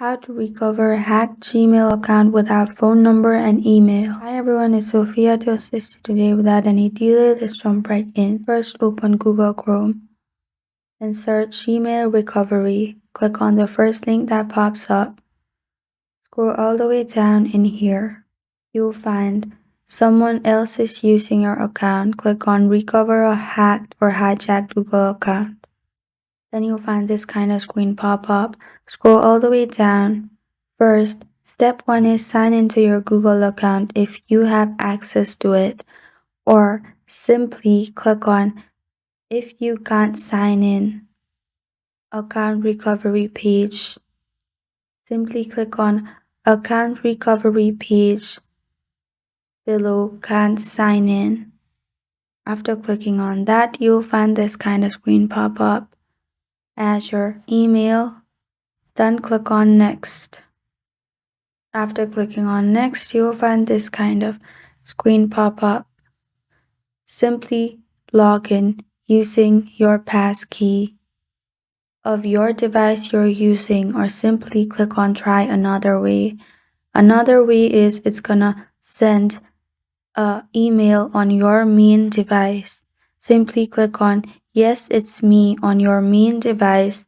How to recover a hacked Gmail account without phone number and email. Hi everyone, it's Sophia to assist you today. Without any delay, let's jump right in. First, open Google Chrome and search Gmail recovery. Click on the first link that pops up. Scroll all the way down in here. You'll find someone else is using your account. Click on recover a hacked or hijacked Google account. Then you'll find this kind of screen pop up. Scroll all the way down. First, step 1 is sign into your Google account if you have access to it, or simply click on if you can't sign in, account recovery page. Simply click on account recovery page below can't sign in. After clicking on that, you'll find this kind of screen pop up as your email. Then click on next. After clicking on next, you will find this kind of screen pop up. Simply log in using your passkey of your device you're using, or simply click on try another way. Another way is it's gonna send an email on your main device. Simply click on yes, it's me on your main device,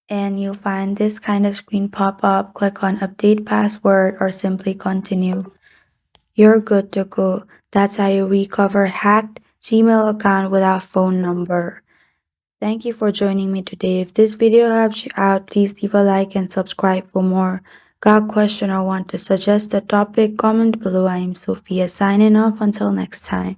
and you'll find this kind of screen pop up. Click on update password or simply continue. You're good to go. That's how you recover hacked Gmail account without phone number. Thank you for joining me today. If this video helped you out, please leave a like and subscribe for more. Got a question or want to suggest a topic? Comment below. I am Sophia signing off. Until next time.